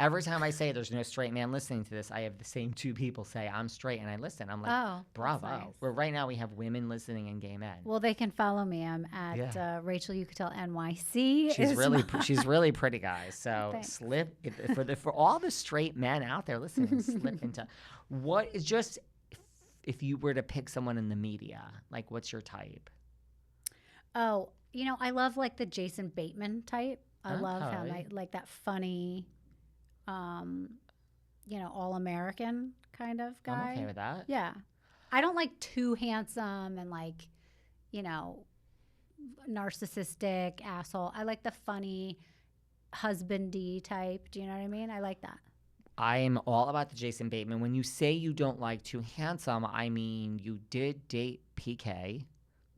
Every time I say there's no straight man listening to this, I have the same 2 people say I'm straight, and I listen. I'm like, bravo. Nice. Well, right now we have women listening and gay men. Well, they can follow me. I'm at Rachel Uchitel NYC. She's really pretty, guys. So Thanks. slip for all the straight men out there listening. Slip into what is just if you were to pick someone in the media, like what's your type? Oh, I love like the Jason Bateman type. I love him. I like that funny, all American kind of guy. I'm okay with that. Yeah. I don't like too handsome and like, narcissistic asshole. I like the funny husbandy type. Do you know what I mean? I like that. I am all about the Jason Bateman. When you say you don't like too handsome, I mean you did date PK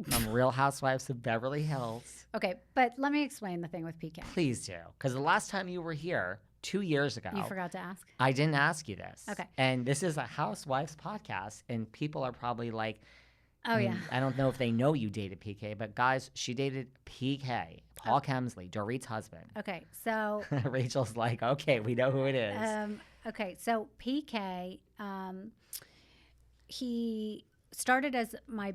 from Real Housewives of Beverly Hills. Okay, but let me explain the thing with PK. Please do. Because the last time you were here, 2 years ago. You forgot to ask? I didn't ask you this. Okay. And this is a Housewives podcast, and people are probably like, oh, yeah. I don't know if they know you dated PK, but guys, she dated PK, Paul Kemsley, Dorit's husband. Okay, so. Rachel's like, okay, we know who it is. Okay, so PK, he started as my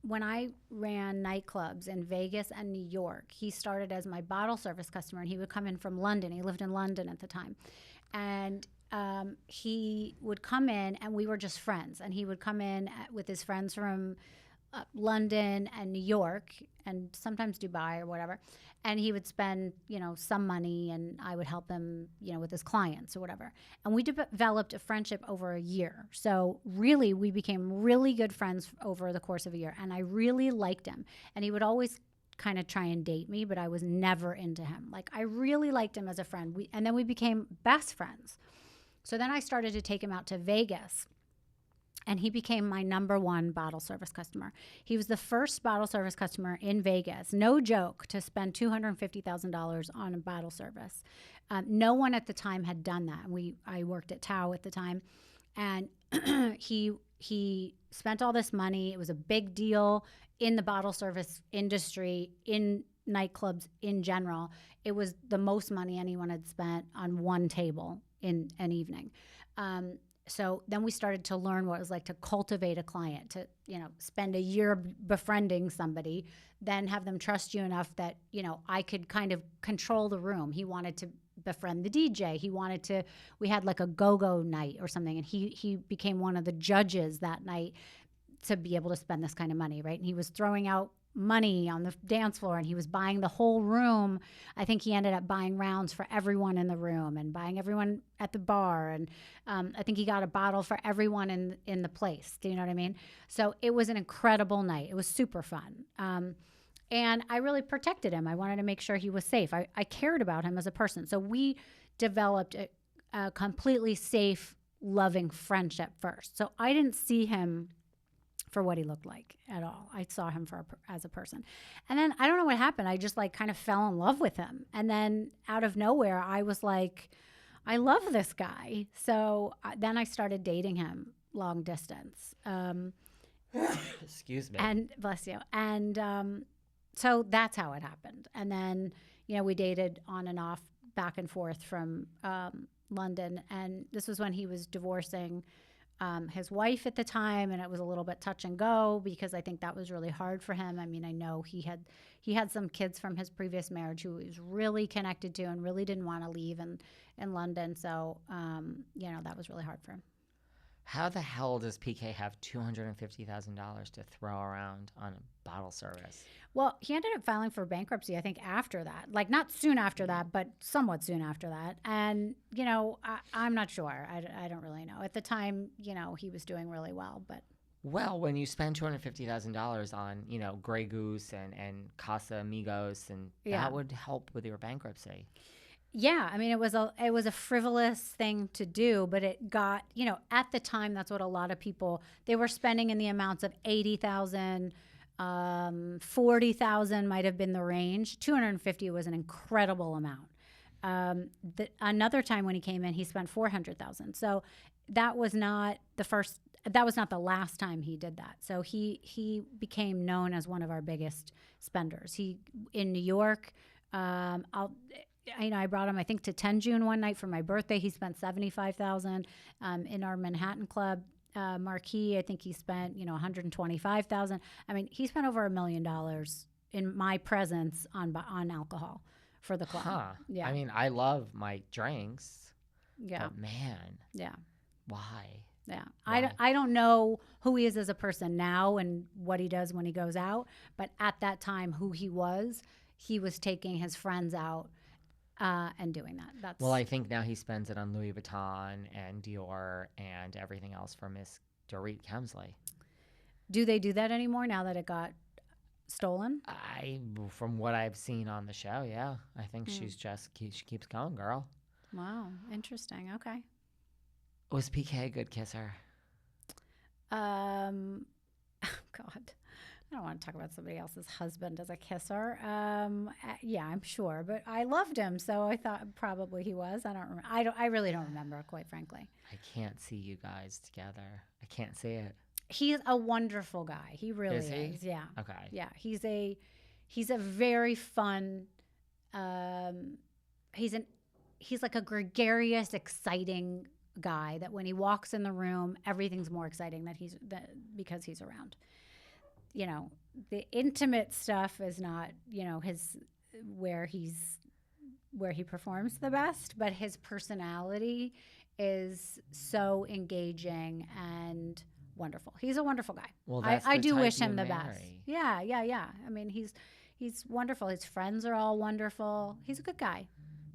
when I ran nightclubs in Vegas and New York, he started as my bottle service customer, and he would come in from London. He lived in London at the time. And he would come in, and we were just friends. And he would come in with his friends from London and New York and sometimes Dubai or whatever. And he would spend, some money, and I would help him, with his clients or whatever. And we developed a friendship over a year. So really, we became really good friends over the course of a year. And I really liked him. And he would always kind of try and date me, but I was never into him. Like, I really liked him as a friend. And then we became best friends. So then I started to take him out to Vegas. And he became my #1 bottle service customer. He was the first bottle service customer in Vegas, no joke, to spend $250,000 on a bottle service. No one at the time had done that. I worked at Tao at the time, and he spent all this money. It was a big deal in the bottle service industry, in nightclubs in general. It was the most money anyone had spent on one table in an evening. So then we started to learn what it was like to cultivate a client, to, spend a year befriending somebody, then have them trust you enough that, I could kind of control the room. He wanted to befriend the DJ. We had like a go-go night or something, and he became one of the judges that night to be able to spend this kind of money, right? And he was throwing out money on the dance floor, and he was buying the whole room. I think he ended up buying rounds for everyone in the room and buying everyone at the bar. And I think he got a bottle for everyone in the place. Do you know what I mean? So it was an incredible night. It was super fun. And I really protected him. I wanted to make sure he was safe. I cared about him as a person. So we developed a completely safe, loving friendship first. So I didn't see him for what he looked like at all. I saw him as a person. And then I don't know what happened. I just kind of fell in love with him. And then out of nowhere, I was like, I love this guy. So then I started dating him long distance. Excuse me. And bless you. And so that's how it happened. And then, we dated on and off, back and forth from London. And this was when he was divorcing his wife at the time, and it was a little bit touch and go because I think that was really hard for him. I mean, I know he had some kids from his previous marriage who he was really connected to and really didn't want to leave in London. So, that was really hard for him. How the hell does PK have $250,000 to throw around on a bottle service? Well, he ended up filing for bankruptcy, I think, after that. Like, not soon after that, but somewhat soon after that. And, I'm not sure. I don't really know. At the time, he was doing really well, but... Well, when you spend $250,000 on, Grey Goose and Casa Amigos, and that would help with your bankruptcy. Yeah, I mean, it was a frivolous thing to do, but it got, at the time, that's what a lot of people, they were spending in the amounts of $80,000, $40,000 might have been the range. $250,000 was an incredible amount. Another time when he came in, he spent $400,000. So that was not the last time he did that. So he became known as one of our biggest spenders. In New York, I brought him, I think, to 10 June one night for my birthday. He spent $75,000 in our Manhattan Club marquee. I think he spent, $125,000. I mean, he spent over $1 million in my presence on alcohol for the club. Huh. Yeah. I mean, I love my drinks. Yeah. But man, Yeah. why? Yeah. Wow. I don't know who he is as a person now and what he does when he goes out, but at that time, who he was taking his friends out and doing that. Well, I think now he spends it on Louis Vuitton and Dior and everything else for Miss Dorit Kemsley. Do they do that anymore now that it got stolen? From what I've seen on the show, yeah. I think she keeps going, girl. Wow. Interesting. Okay. Was PK a good kisser? Oh, God. I don't want to talk about somebody else's husband as a kisser. Yeah, I'm sure, but I loved him, so I thought probably he was. I don't remember. I really don't remember, quite frankly. I can't see you guys together. I can't see it. He's a wonderful guy. He really Is he? is. Yeah. Okay. Yeah. He's a very fun. He's like a gregarious, exciting guy that when he walks in the room, everything's more exciting because he's around. The intimate stuff is not, where he performs the best, but his personality is so engaging and wonderful. He's a wonderful guy. Well, I do type wish him you the marry. best. Yeah. I mean, he's wonderful. His friends are all wonderful. He's a good guy.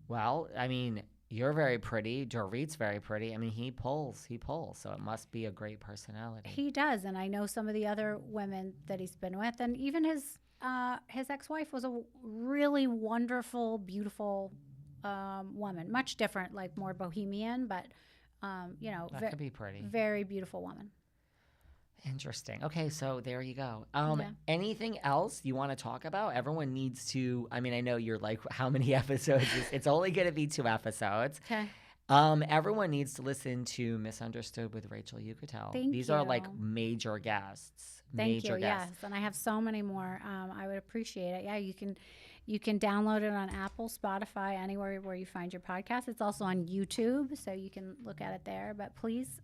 Well, I mean, you're very pretty. Dorit's very pretty. I mean, he pulls. So it must be a great personality. He does, and I know some of the other women that he's been with, and even his ex-wife was a really wonderful, beautiful woman. Much different, like more bohemian, but That could be pretty. very beautiful woman. Interesting. Okay, so there you go. Yeah. Anything else you want to talk about? Everyone needs to. I mean, I know you're like, how many episodes? It's only going to be 2 episodes. Okay. Everyone needs to listen to Misunderstood with Rachel Uchitel. These are like major guests. Thank you. Yes, and I have so many more. I would appreciate it. Yeah, you can download it on Apple, Spotify, anywhere where you find your podcast. It's also on YouTube, so you can look at it there. But please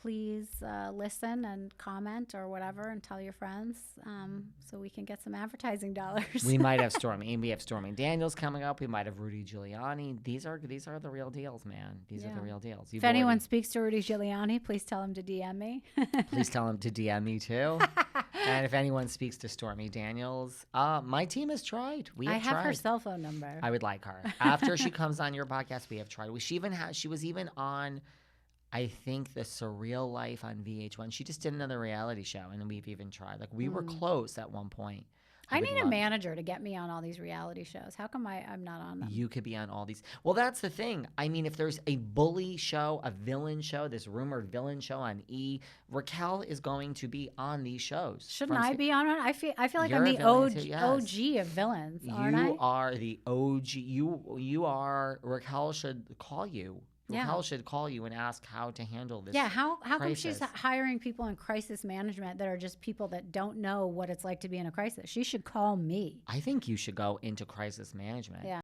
listen and comment or whatever and tell your friends so we can get some advertising dollars. We might have Stormy. We have Stormy Daniels coming up. We might have Rudy Giuliani. These are the real deals, man. These are the real deals. If anyone speaks to Rudy Giuliani, please tell him to DM me. Please tell him to DM me too. And if anyone speaks to Stormy Daniels, my team has tried. I have her cell phone number. I would like her. After she comes on your podcast, we have tried. She was even on, I think, The Surreal Life on VH1. She just did another reality show, and we've even tried. Like, we were close at one point. I need a manager to get me on all these reality shows. How come I'm not on them? You could be on all these. Well, that's the thing. I mean, if there's a bully show, a villain show, this rumored villain show on E, Raquel is going to be on these shows. Shouldn't I be on it? I feel like You're I'm a the villain too, yes. OG of villains, aren't I? You are the OG. You are. Raquel should call you. Raquel should call you and ask how to handle this. Yeah, how come she's crisis. hiring people in crisis management that are just people that don't know what it's like to be in a crisis? She should call me. I think you should go into crisis management. Yeah.